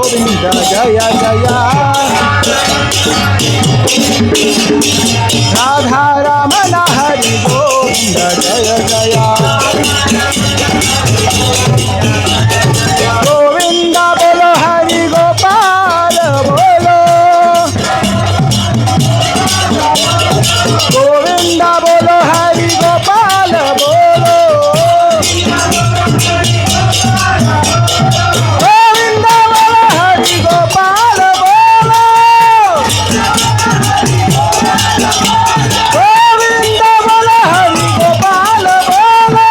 गोविंद जय जय राधा रमण हरि गोविंद जय जय गोविंद बोलो हरि गोपाल बोलो गोविंद बोलो हरि गोपाल बोलो गोविंद बोलो हरि गोपाल बोलो गोविंद बोलो हरि गोपाल बोलो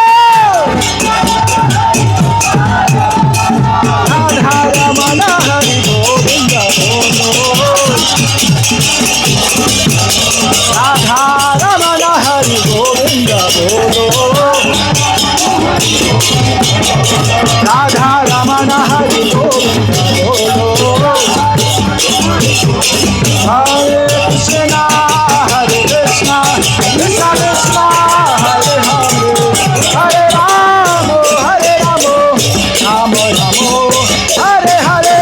राधा रमण हरि गोविंद बोलो राधा रमण हरि गोविंद बोलो राधा रमण हरि गोविंद बोलो हरे कृष्णा कृष्ण कृष्ण हरे हरे राम राम राम हरे हरे